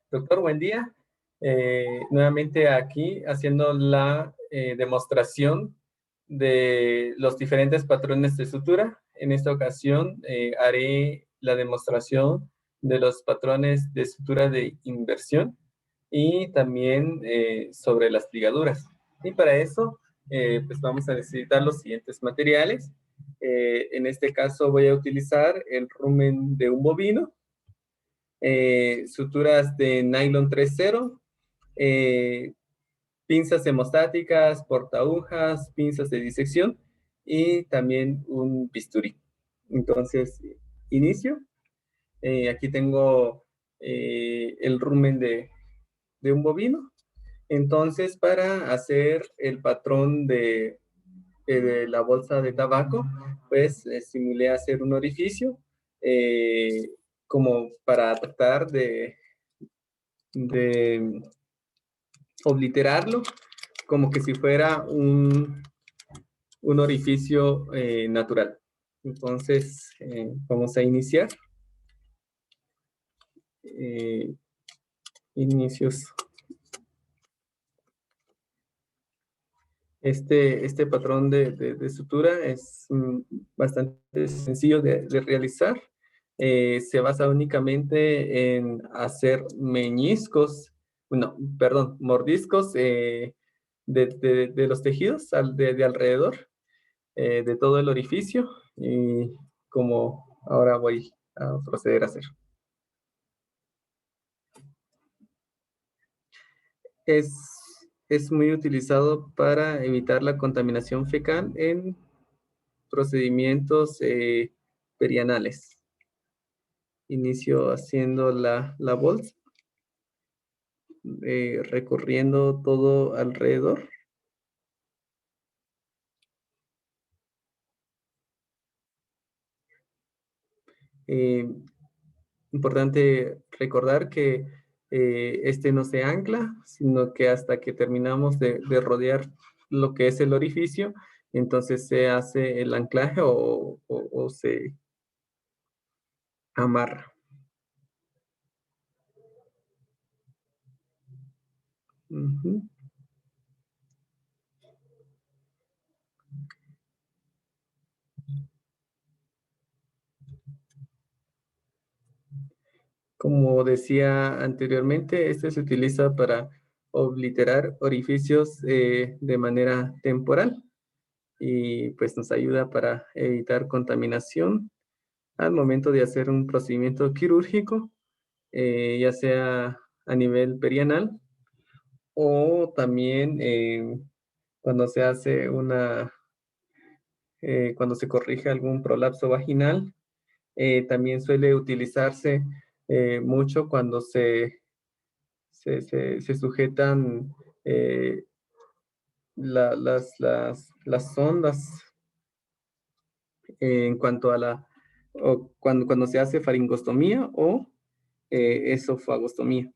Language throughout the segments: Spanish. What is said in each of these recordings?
Doctor, buen día. Nuevamente aquí haciendo la demostración de los diferentes patrones de sutura. En esta ocasión haré la demostración de los patrones de sutura de inversión y también sobre las ligaduras. Y para eso, pues vamos a necesitar los siguientes materiales. En este caso voy a utilizar el rumen de un bovino, suturas de nylon 3.0, pinzas hemostáticas, portaagujas, pinzas de disección y también un bisturí. Entonces, inicio. Aquí tengo el rumen de un bovino. Entonces, para hacer el patrón de la bolsa de tabaco, pues simulé hacer un orificio como para tratar de obliterarlo, como que si fuera un orificio natural. Entonces, vamos a iniciar. Inicios. Este patrón de sutura es bastante sencillo de realizar. Se basa únicamente en hacer meñiscos, no, perdón, mordiscos de los tejidos de alrededor de todo el orificio, y como ahora voy a proceder a hacer. Es, es muy utilizado para evitar la contaminación fecal en procedimientos perianales. Inicio haciendo la bolsa, recorriendo todo alrededor. Importante recordar que este no se ancla, sino que hasta que terminamos de rodear lo que es el orificio, entonces se hace el anclaje o se amarra. Uh-huh. Como decía anteriormente, este se utiliza para obliterar orificios de manera temporal y pues nos ayuda para evitar contaminación al momento de hacer un procedimiento quirúrgico, ya sea a nivel perianal o también cuando se hace cuando se corrige algún prolapso vaginal. También suele utilizarse mucho cuando se sujetan las sondas en cuanto a o cuando se hace faringostomía o esofagostomía.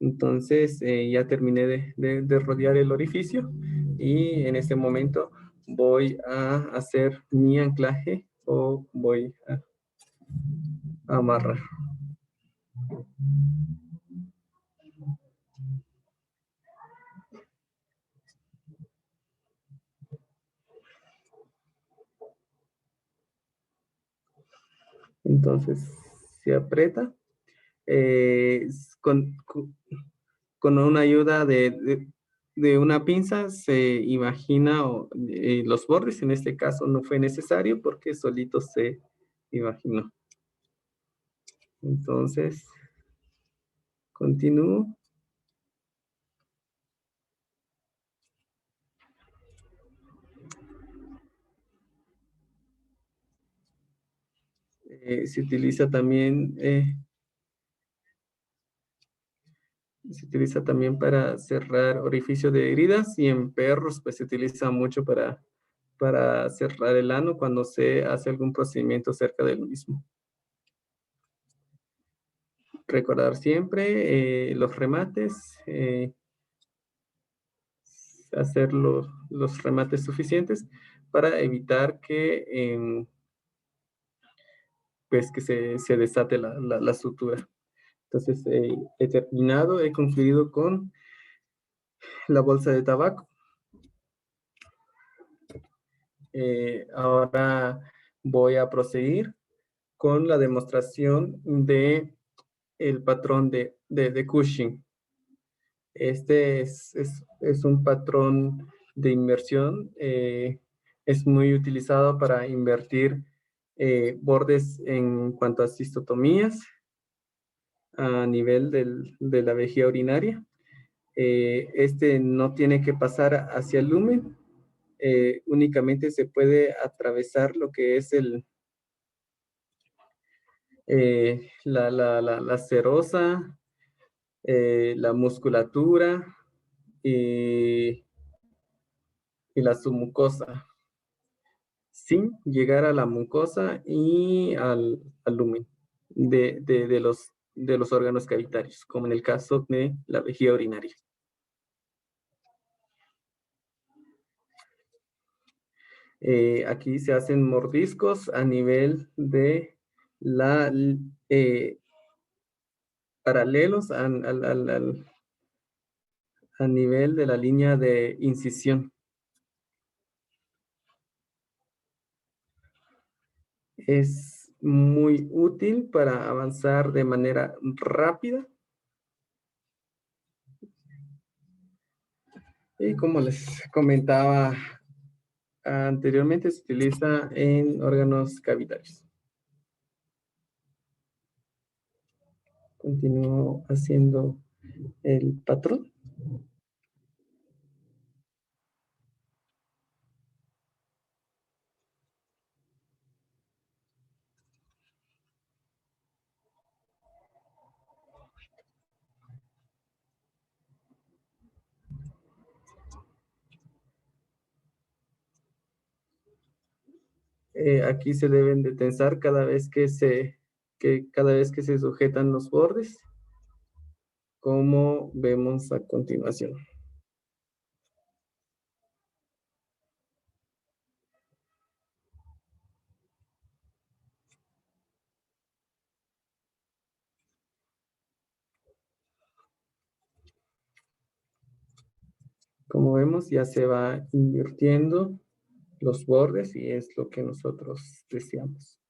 Entonces ya terminé de rodear el orificio y en este momento voy a hacer mi anclaje o voy a amarrar. Entonces se aprieta con una ayuda de una pinza se imagina los bordes. En este caso no fue necesario porque solito se imaginó. Entonces continúo. Se utiliza también para cerrar orificio de heridas, y en perros pues se utiliza mucho para cerrar el ano cuando se hace algún procedimiento cerca del mismo. Recordar siempre los remates, hacer los remates suficientes para evitar que pues que se desate la sutura. Entonces, he terminado, he concluido con la bolsa de tabaco. Ahora voy a proseguir con la demostración de el patrón de Cushing. Este es un patrón de inversión. Es muy utilizado para invertir bordes en cuanto a cistotomías a nivel de la vejiga urinaria. Este no tiene que pasar hacia el lumen. Únicamente se puede atravesar lo que es la serosa, la musculatura y la submucosa, sin llegar a la mucosa y al lumen de los órganos cavitarios, como en el caso de la vejiga urinaria. Aquí se hacen mordiscos a nivel de la paralelos a nivel de la línea de incisión. Es muy útil para avanzar de manera rápida. Y como les comentaba anteriormente, se utiliza en órganos cavitarios. Continúo haciendo el patrón. Aquí se deben de tensar cada vez que se sujetan los bordes, como vemos a continuación. Como vemos, ya se va invirtiendo los bordes y es lo que nosotros deseamos.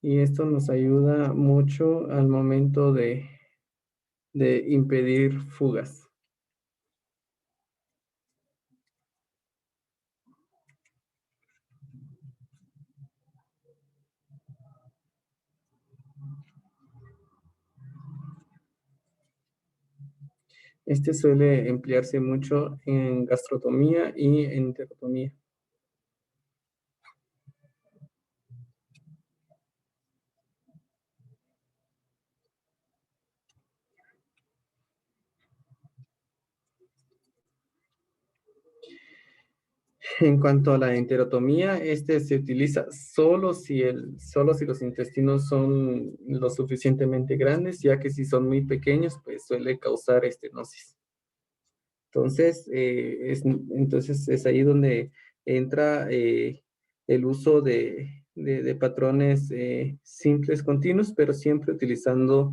Y esto nos ayuda mucho al momento de impedir fugas. Este suele emplearse mucho en gastrotomía y en enterotomía. En cuanto a la enterotomía, este se utiliza solo si los intestinos son lo suficientemente grandes, ya que si son muy pequeños, pues suele causar estenosis. Entonces es ahí donde entra el uso de patrones simples continuos, pero siempre utilizando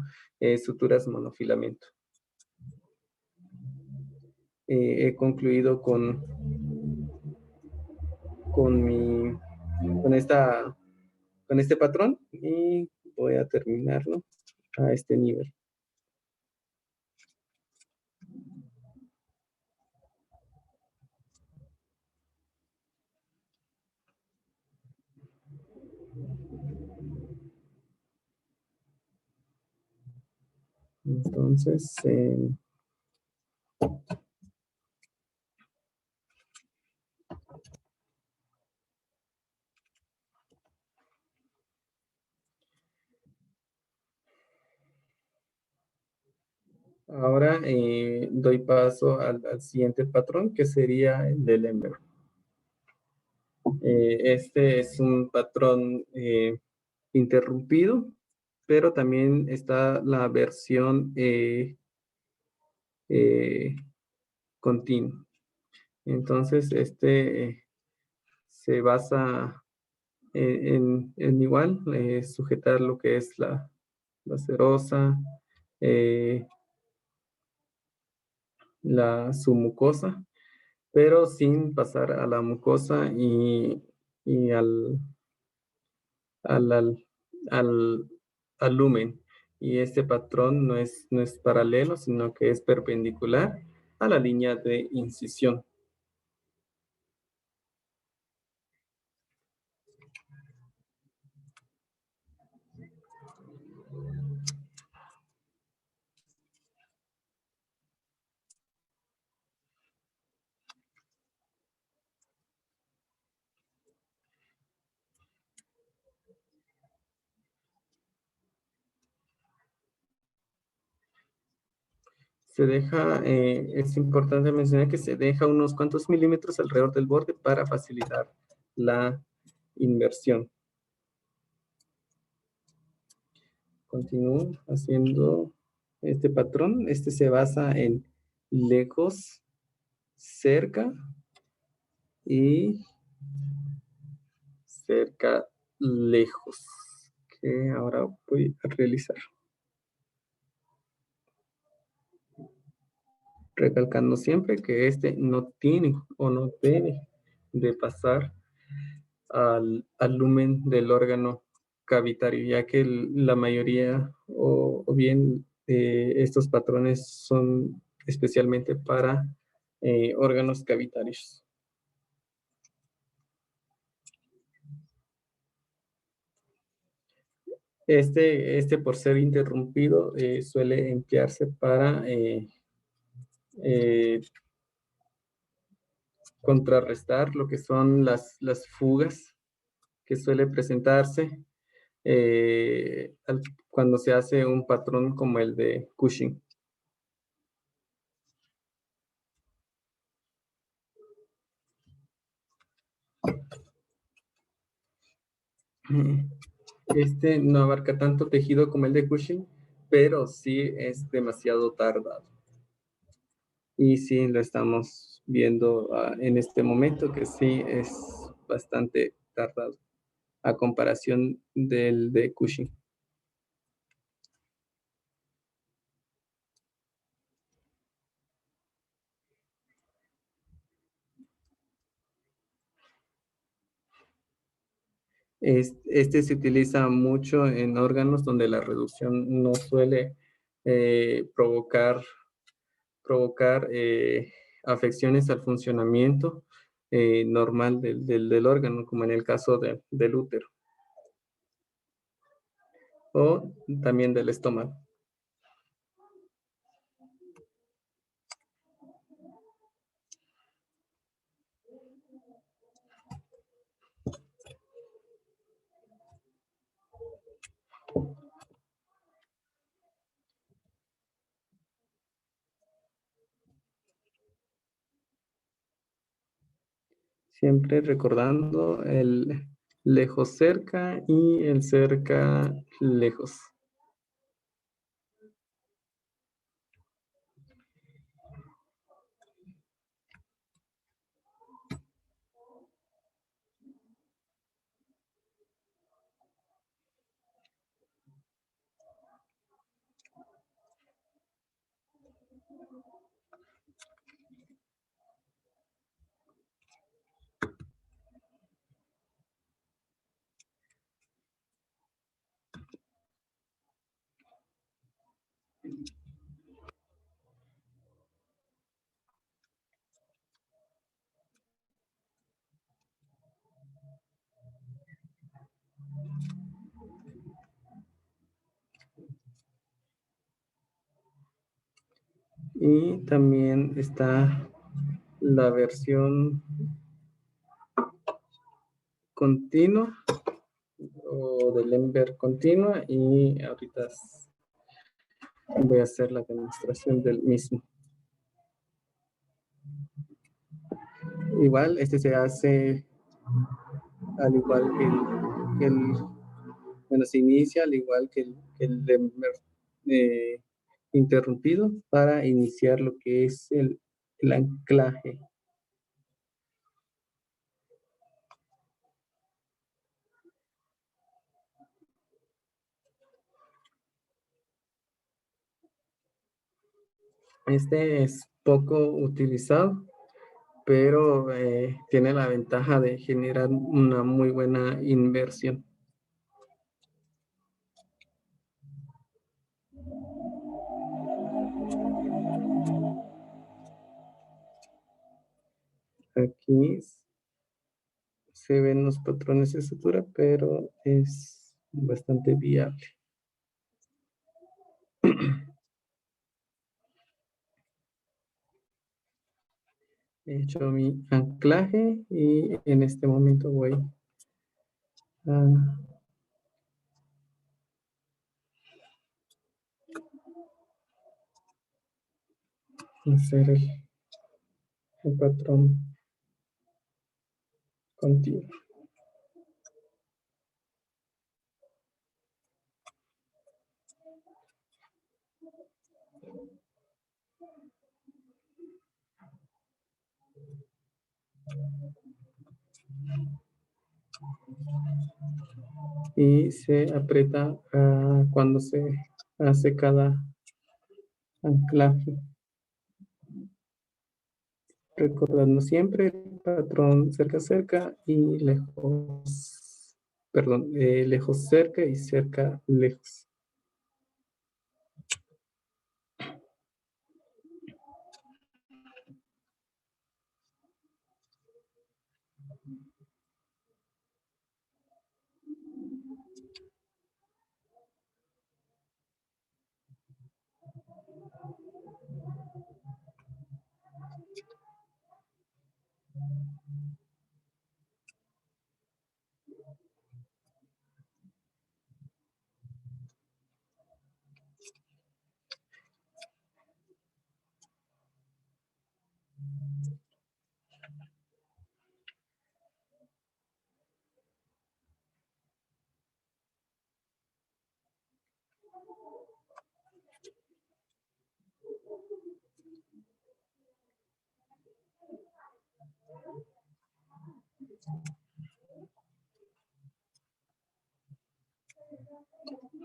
suturas monofilamento. He concluido con este patrón y voy a terminarlo a este nivel. Entonces, ahora doy paso al siguiente patrón, que sería el del Lemberg. Este es un patrón interrumpido, pero también está la versión continua. Entonces, se basa en igual, sujetar lo que es la serosa, su mucosa, pero sin pasar a la mucosa y al, al, al, al lumen. Y este patrón no es paralelo, sino que es perpendicular a la línea de incisión. Es importante mencionar que se deja unos cuantos milímetros alrededor del borde para facilitar la inversión. Continúo haciendo este patrón. Este se basa en lejos, cerca y cerca, lejos, que ahora voy a realizar. Recalcando siempre que este no tiene o no debe de pasar al lumen del órgano cavitario, ya que la mayoría o bien estos patrones son especialmente para órganos cavitarios. Por ser interrumpido, suele emplearse para eh, contrarrestar lo que son las fugas que suele presentarse cuando se hace un patrón como el de Cushing. Este no abarca tanto tejido como el de Cushing, pero sí es demasiado tardado. Y sí lo estamos viendo en este momento, que sí es bastante tardado a comparación del de Cushing. Este se utiliza mucho en órganos donde la reducción no suele provocar afecciones al funcionamiento normal del órgano, como en el caso del útero o también del estómago. Siempre recordando el lejos cerca y el cerca lejos. Y también está la versión continua o del Ember continua, y ahorita voy a hacer la demostración del mismo. Igual, este se hace al igual bueno, se inicia al igual que el Ember interrumpido para iniciar lo que es el anclaje. Este es poco utilizado, pero tiene la ventaja de generar una muy buena inversión. Aquí se ven los patrones de sutura, pero es bastante viable. He hecho mi anclaje y en este momento voy a hacer el patrón continuo. Y se aprieta cuando se hace cada anclaje, recordando siempre el patrón cerca cerca y lejos, perdón, lejos cerca y cerca lejos.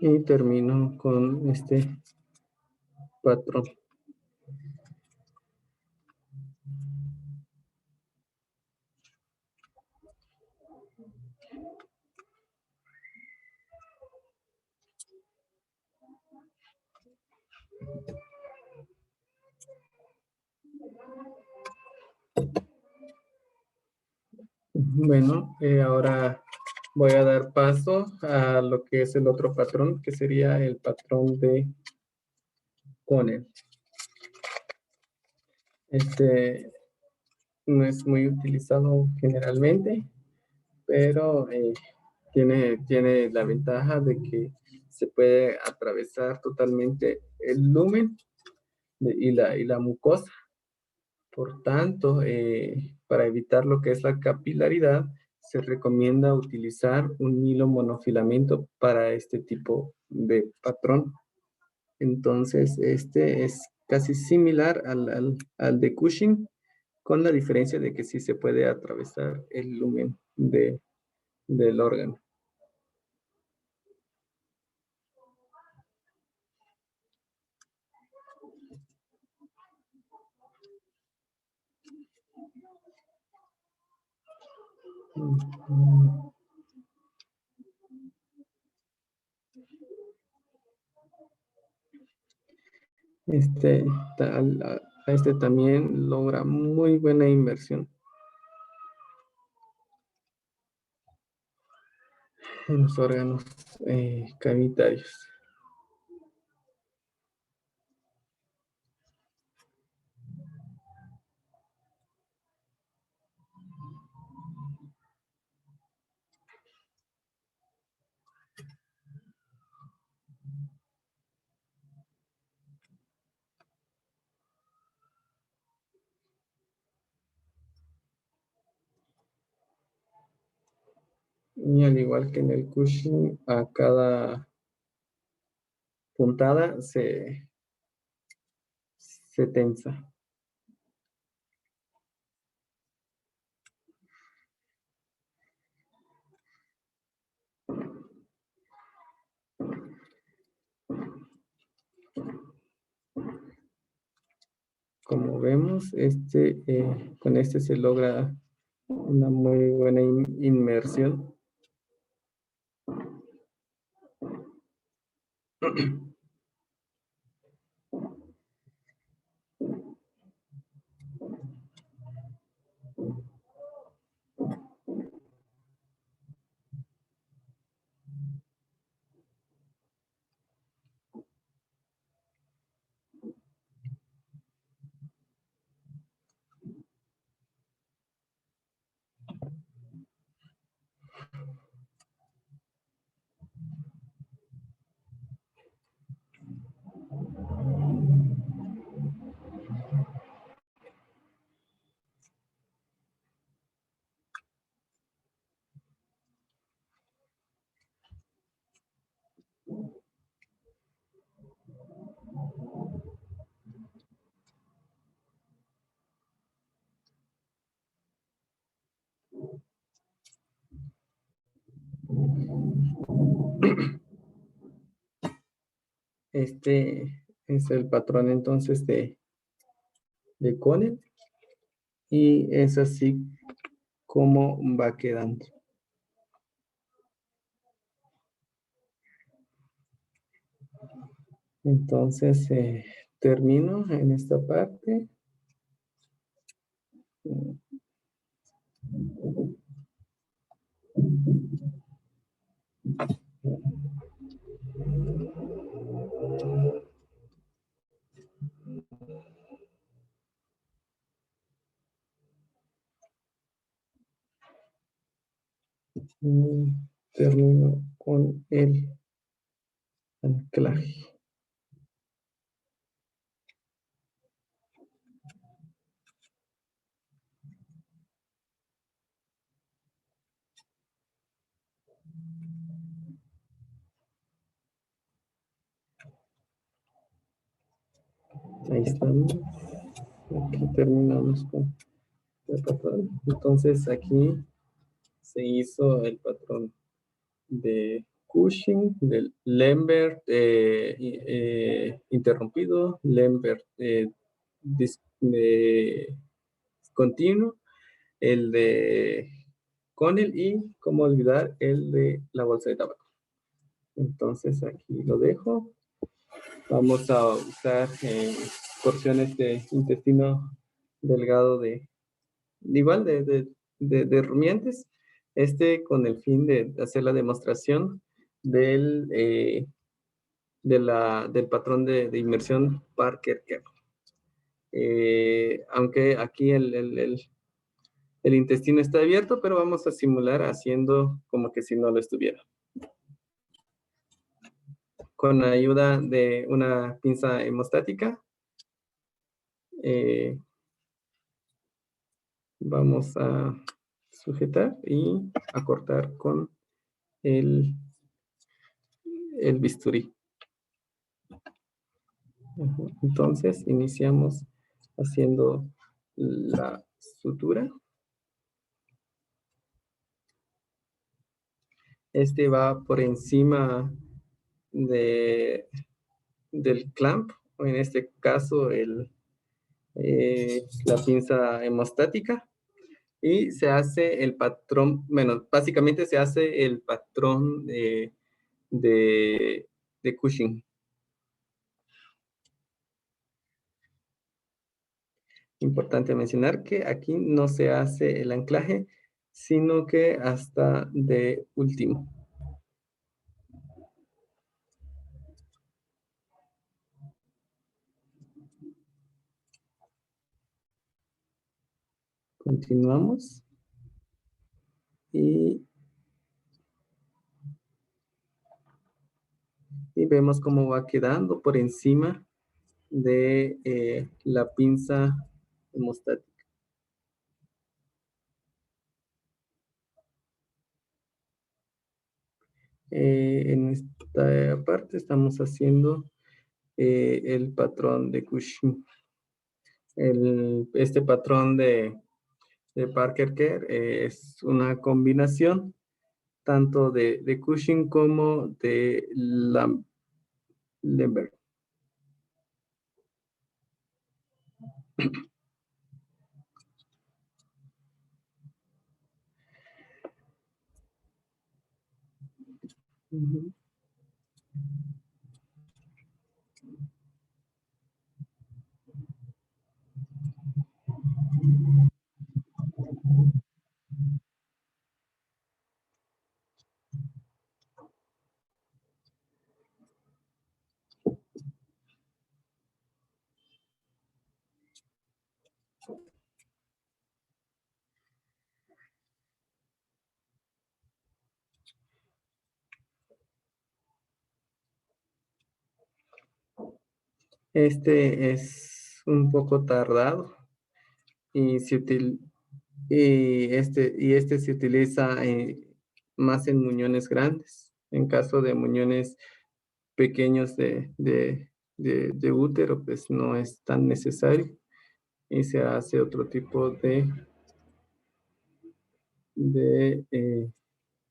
Y termino con este patrón. Bueno, ahora voy a dar paso a lo que es el otro patrón, que sería el patrón de Connell. Este no es muy utilizado generalmente, pero tiene la ventaja de que se puede atravesar totalmente el lumen y la mucosa. Por tanto, para evitar lo que es la capilaridad, se recomienda utilizar un hilo monofilamento para este tipo de patrón. Entonces, este es casi similar al de Cushing, con la diferencia de que sí se puede atravesar el lumen del órgano. Este, este también logra muy buena inversión en los órganos cavitarios. Y al igual que en el Cushing, a cada puntada se tensa. como vemos, con este se logra una muy buena inmersión. Este es el patrón entonces de Connell y es así como va quedando. Entonces termino en esta parte. Y termino con el anclaje. Ahí estamos. Aquí terminamos con el patrón. Entonces aquí se hizo el patrón de Cushing, del Lambert interrumpido, Lambert continuo, el de Connell y, cómo olvidar, el de la bolsa de tabaco. Entonces aquí lo dejo. Vamos a usar porciones de intestino delgado igual de rumiantes, con el fin de hacer la demostración del patrón de inmersión Parker-Kerr. Aunque aquí el intestino está abierto, pero vamos a simular haciendo como que si no lo estuviera. Con la ayuda de una pinza hemostática, vamos a sujetar y a cortar con el bisturí. Entonces iniciamos haciendo la sutura. Va por encima del clamp, o en este caso la pinza hemostática, y se hace el patrón, bueno, básicamente se hace el patrón de Cushing. Importante mencionar que aquí no se hace el anclaje, sino que hasta de último. Continuamos. Y vemos cómo va quedando por encima de la pinza hemostática. En esta parte estamos haciendo el patrón de Cushing. Este patrón de Parker-Kerr es una combinación tanto de Cushing como de Lambert. Ujú. Este es un poco tardado y este se utiliza más en muñones grandes. En caso de muñones pequeños de útero, pues no es tan necesario y se hace otro tipo de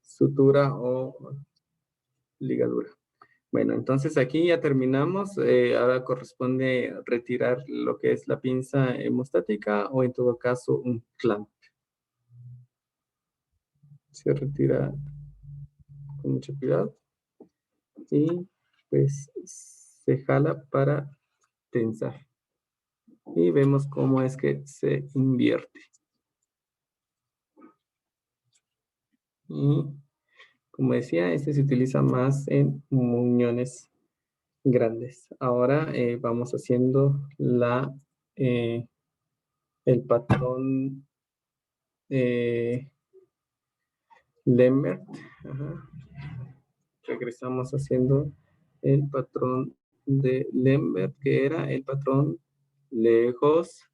sutura o ligadura. Bueno, entonces aquí ya terminamos. Ahora corresponde retirar lo que es la pinza hemostática o en todo caso un clamp. Se retira con mucho cuidado y pues se jala para tensar. Y vemos cómo es que se invierte. Y como decía, este se utiliza más en muñones grandes. Ahora vamos haciendo eh, el patrón Lambert. Ajá. Regresamos haciendo el patrón de Lambert, que era el patrón lejos,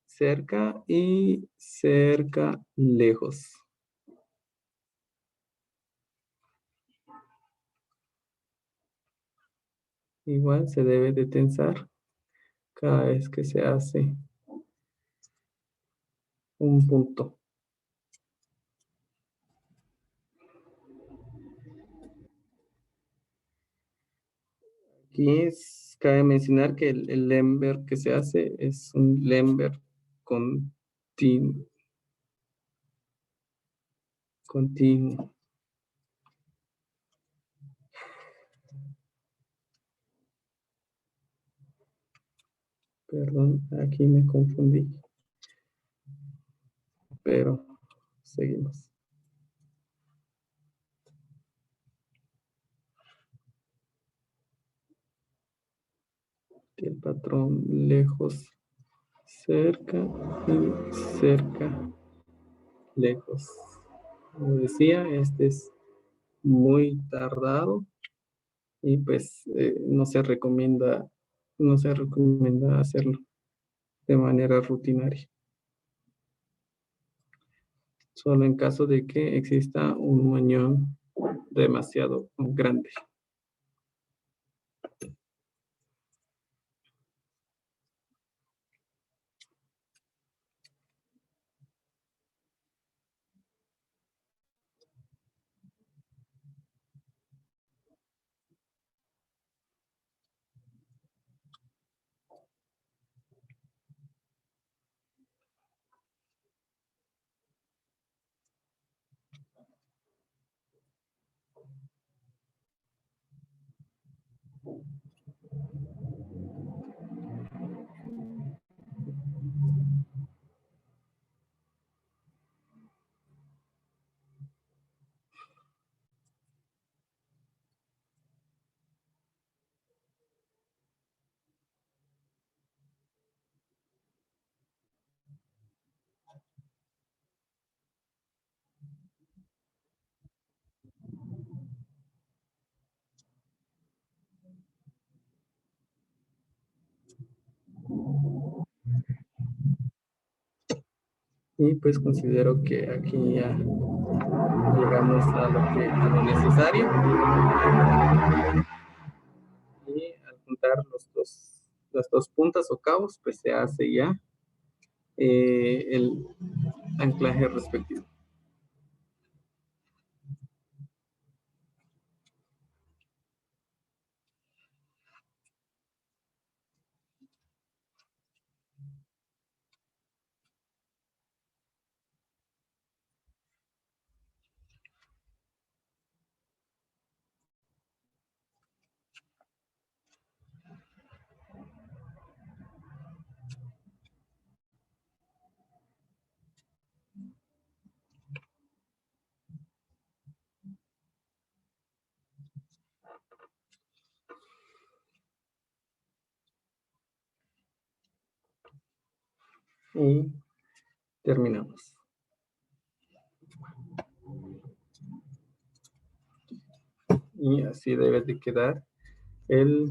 cerca y cerca, lejos. Igual se debe de tensar cada vez que se hace un punto. Cabe mencionar que el Lambert que se hace es un Lambert continuo. Continuo. Perdón, aquí me confundí. Pero seguimos. El patrón lejos, cerca y cerca, lejos. Como decía, este es muy tardado y pues no se recomienda hacerlo de manera rutinaria. Solo en caso de que exista un muñón demasiado grande. Y pues considero que aquí ya llegamos a lo necesario. Y al juntar las dos puntas o cabos, pues se hace ya el anclaje respectivo. y terminamos. Y así debe de quedar el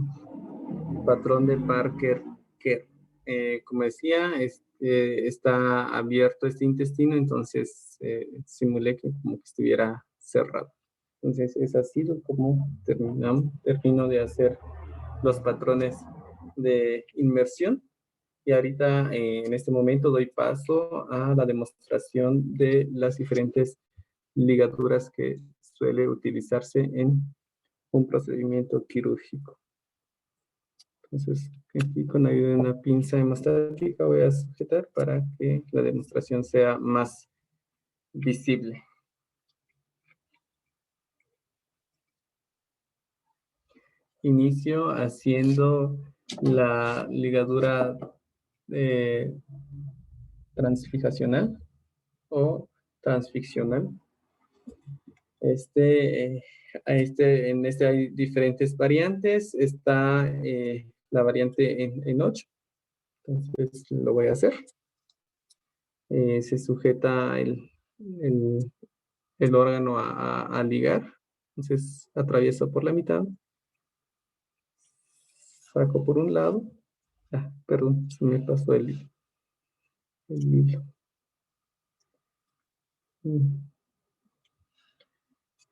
patrón de Parker-Kerr. Como decía, está abierto este intestino, entonces simulé que como que estuviera cerrado. Entonces es así como termino de hacer los patrones de inmersión. Y ahorita, en este momento, doy paso a la demostración de las diferentes ligaduras que suele utilizarse en un procedimiento quirúrgico. Entonces, aquí con ayuda de una pinza hemostática voy a sujetar para que la demostración sea más visible. Inicio haciendo la ligadura transfijacional o transficcional. En este hay diferentes variantes. Está la variante en 8. Entonces lo voy a hacer. Se sujeta el órgano a ligar. Entonces atravieso por la mitad. Saco por un lado. Perdón, se me pasó el hilo.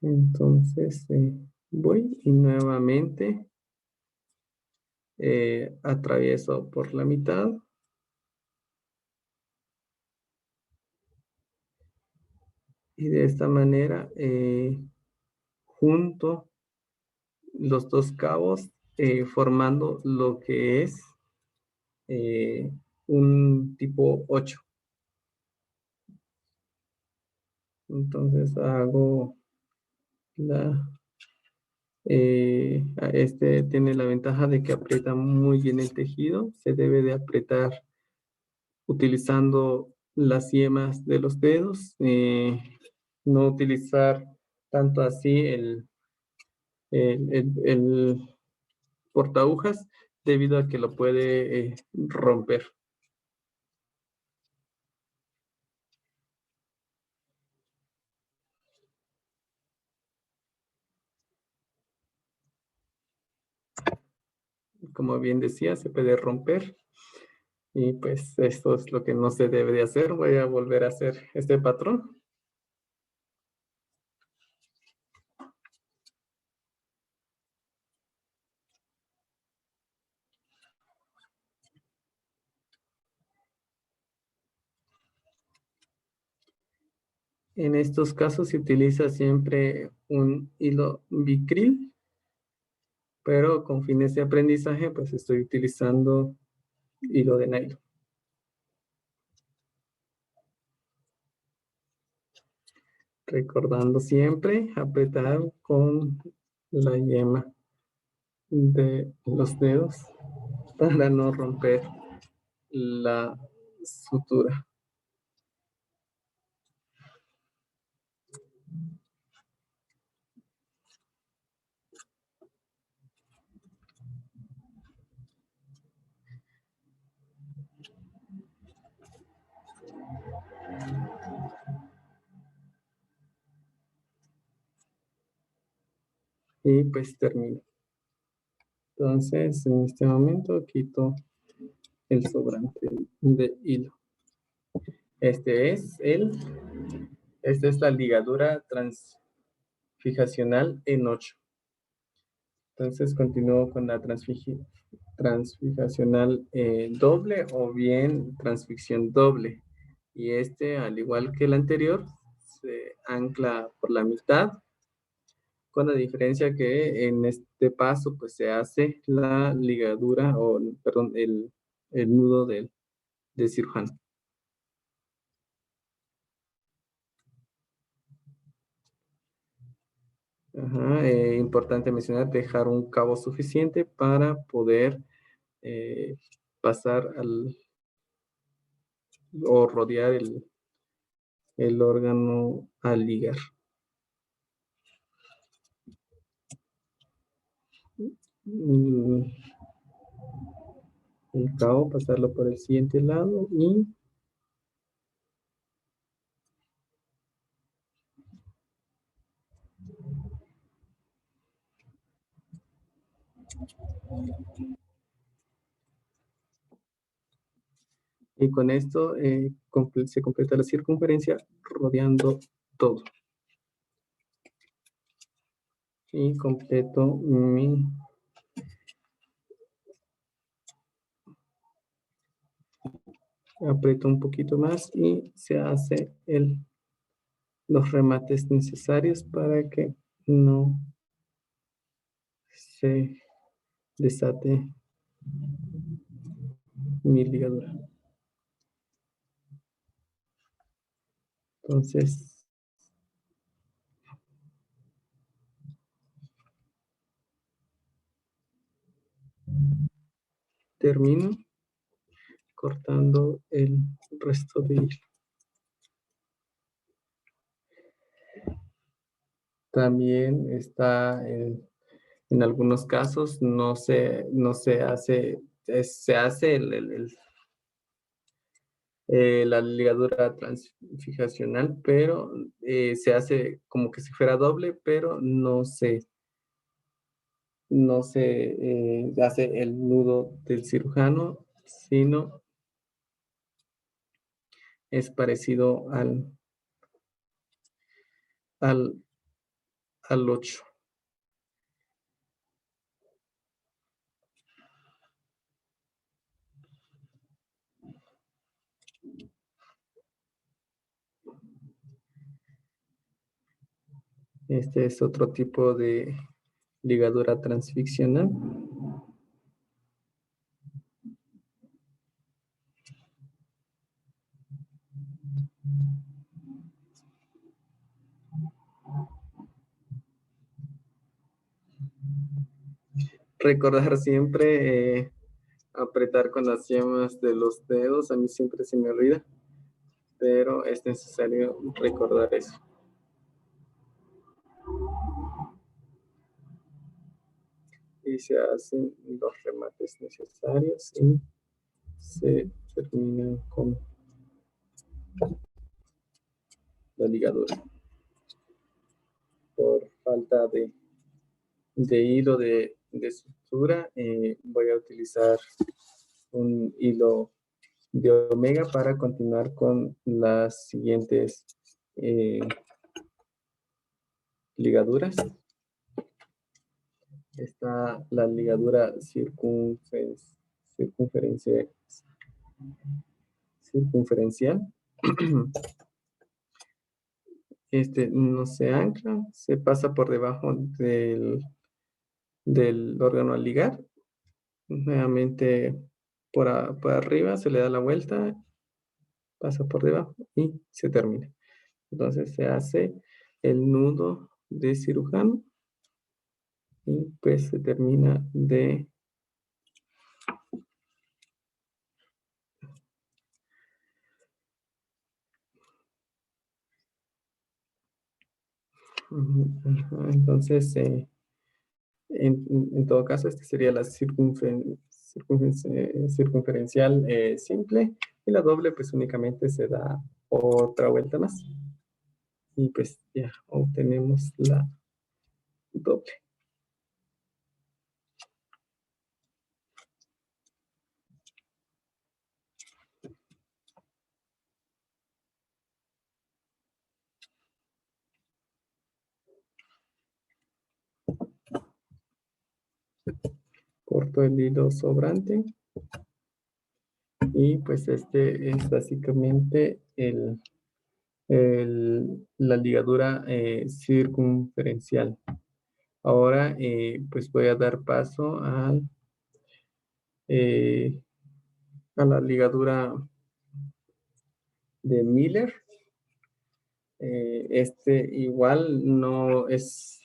Entonces voy y nuevamente atravieso por la mitad. Y de esta manera junto los dos cabos formando lo que es un tipo 8. Entonces hago este tiene la ventaja de que aprieta muy bien el tejido. Se debe de apretar utilizando las yemas de los dedos. No utilizar tanto así el portaagujas debido a que lo puede romper. Como bien decía, se puede romper. Y pues esto es lo que no se debe de hacer. Voy a volver a hacer este patrón. En estos casos se utiliza siempre un hilo bicril, pero con fines de aprendizaje pues estoy utilizando hilo de nylon. Recordando siempre apretar con la yema de los dedos para no romper la sutura. Y pues termino. Entonces, en este momento quito el sobrante de hilo. Esta es la ligadura transfijacional en 8. Entonces continúo con la transfijacional doble o bien transficción doble. Y al igual que el anterior, se ancla por la mitad, con la diferencia que en este paso pues se hace la ligadura, o perdón, el nudo de cirujano. Importante mencionar, dejar un cabo suficiente para poder pasar o rodear el órgano al ligar. El cabo, pasarlo por el siguiente lado y Y con esto se completa la circunferencia rodeando todo. Y completo mi... Aprieto un poquito más y se hace los remates necesarios para que no se desate mi ligadura. Entonces, termino cortando el resto de hilo. También está en algunos casos no se hace, se hace la ligadura transfijacional, pero se hace como que si fuera doble, pero no se hace el nudo del cirujano, sino es parecido al, al 8. Este es otro tipo de ligadura transficcional. Recordar siempre apretar con las yemas de los dedos. A mí siempre se me olvida, pero es necesario recordar eso. Y se hacen los remates necesarios y se terminan con la ligadura. Por falta de hilo de sutura, voy a utilizar un hilo de omega para continuar con las siguientes ligaduras. Está la ligadura circunferencial. Este no se ancla, se pasa por debajo del órgano a ligar. Nuevamente por arriba se le da la vuelta, pasa por debajo y se termina. Entonces se hace el nudo de cirujano y pues se termina de entonces en todo caso este sería la circunferencial simple, y la doble pues únicamente se da otra vuelta más y pues ya obtenemos la doble. Corto el hilo sobrante y pues este es básicamente la ligadura circunferencial. Ahora pues voy a dar paso eh, a la ligadura de Miller. Este igual no es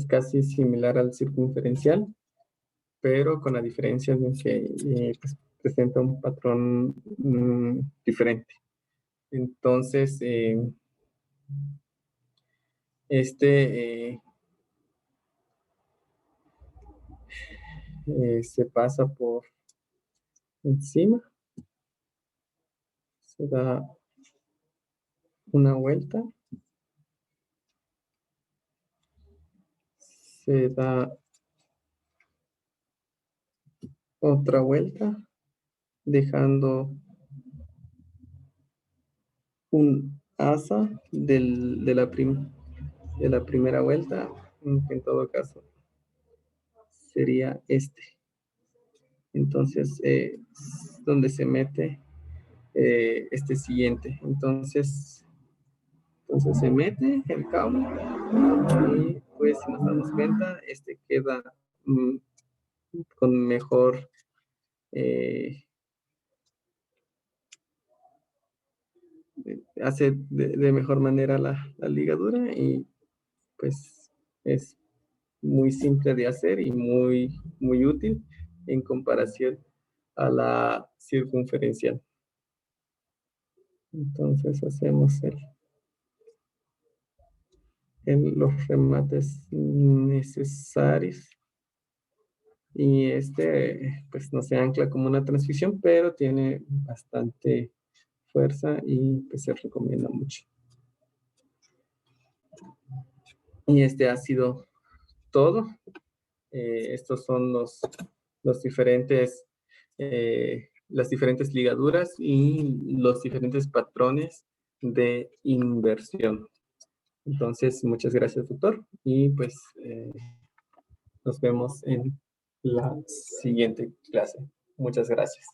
casi similar al circunferencial, pero con la diferencia de que pues, presenta un patrón diferente. Entonces, este se pasa por encima, se da una vuelta, se da otra vuelta, dejando un asa de la primera vuelta, que en todo caso sería este. Entonces, donde se mete este siguiente. Entonces se mete el cable y pues si nos damos cuenta, este queda con mejor, eh, hace de mejor manera la ligadura y pues es muy simple de hacer y muy útil en comparación a la circunferencial. Entonces hacemos los remates necesarios y este pues no se ancla como una transmisión, pero tiene bastante fuerza y pues se recomienda mucho. Y este ha sido todo. Estos son los diferentes, las diferentes ligaduras y los diferentes patrones de inversión. Entonces, muchas gracias, doctor. Y pues nos vemos en la siguiente clase. Muchas gracias.